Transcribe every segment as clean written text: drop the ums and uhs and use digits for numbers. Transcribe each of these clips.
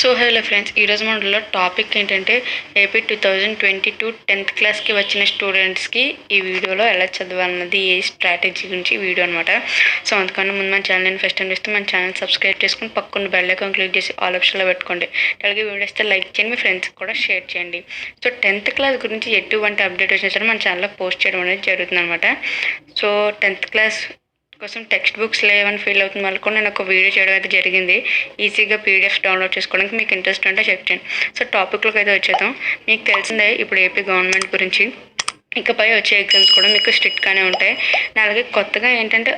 So hello friends, ఈరోజు మనలో topic ఏంటంటే ఏపీ 2022 10th క్లాస్కి వచ్చిన స్టూడెంట్స్కి ఈ వీడియోలో ఎలా చదవాలన్నది ఏ స్ట్రాటజీ గురించి వీడియో అనమాట. సో అందుకని ముందు మన ఛానల్ని ఫస్ట్ టైం చేస్తే మన ఛానల్ సబ్స్క్రైబ్ చేసుకుని పక్కన బెల్ ఐకాన్ క్లిక్ చేసి ఆల్ ఆప్షన్లో పెట్టుకోండి. అలాగే వీడియో ఇస్తే లైక్ చేయండి, మీ ఫ్రెండ్స్కి కూడా షేర్ చేయండి. సో 10th క్లాస్ గురించి ఎటువంటి అప్డేట్ వచ్చినా సరే మన ఛానల్లో పోస్ట్ చేయడం అనేది జరుగుతుంది అనమాట. సో 10th క్లాస్ కోసం టెక్స్ట్ బుక్స్ లేవని ఫీల్ అవుతుంది వాళ్ళు కూడా నేను ఒక వీడియో చేయడం అయితే జరిగింది. ఈజీగా పీడిఎఫ్ డౌన్లోడ్ చేసుకోవడానికి మీకు ఇంట్రెస్ట్ ఉంటే చెక్ చేయండి. సో టాపిక్లోకి అయితే వచ్చేద్దాం. మీకు తెలిసిందే ఇప్పుడు ఏపీ గవర్నమెంట్ గురించి. ఇకపై వచ్చే ఎగ్జామ్స్ కూడా మీకు స్ట్రిక్ట్గానే ఉంటాయి. అలాగే కొత్తగా ఏంటంటే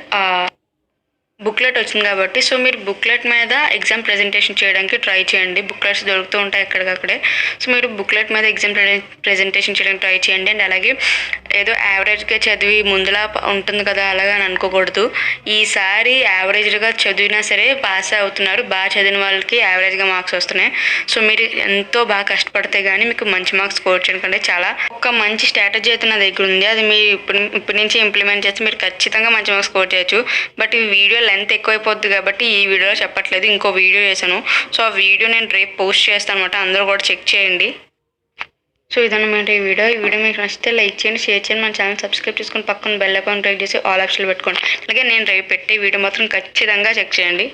బుక్లెట్ వచ్చింది కాబట్టి సో మీరు బుక్లెట్ మీద ఎగ్జామ్ ప్రెజెంటేషన్ చేయడానికి ట్రై చేయండి. బుక్లెట్స్ దొరుకుతూ ఉంటాయి ఎక్కడికక్కడే. సో మీరు బుక్లెట్ మీద ఎగ్జామ్ ప్రెజెంటేషన్ చేయడానికి ట్రై చేయండి. అండ్ అలాగే ఏదో యావరేజ్గా చదివి ముందులా ఉంటుంది కదా అలాగా అని అనుకోకూడదు. ఈసారి యావరేజ్గా చదివినా సరే పాస్ అవుతున్నారు. బాగా చదివిన వాళ్ళకి యావరేజ్గా మార్క్స్ వస్తున్నాయి. సో మీరు ఎంతో బాగా కష్టపడితే కానీ మీకు మంచి మార్క్స్ స్కోర్ చేయడం కంటే చాలా ఒక మంచి స్ట్రాటజీ అయితే నా దగ్గర ఉంది. అది మీరు ఇప్పటి నుంచి ఇంప్లిమెంట్ చేస్తే మీరు ఖచ్చితంగా మంచి మార్క్స్ స్కోర్ చేయొచ్చు. బట్ ఈ వీడియో లెంత్ ఎక్కువైపోద్ది కాబట్టి ఈ వీడియోలో చెప్పట్లేదు. ఇంకో వీడియో చేశాను. సో ఆ వీడియో నేను రేపు పోస్ట్ చేస్తాను అనమాట. అందరూ కూడా చెక్ చేయండి. సో ఇదన్నమాట ఈ వీడియో మీకు నచ్చితే లైక్ చేయండి, షేర్ చేయండి, మన ఛానల్ సబ్స్క్రైబ్ చేసుకొని పక్కన బెల్ ఐకాన్ క్లిక్ చేసి ఆల్ ఆప్షన్లు పెట్టుకోండి. అలాగే నేను రేపు పెట్టే వీడియో మాత్రం ఖచ్చితంగా చెక్ చేయండి.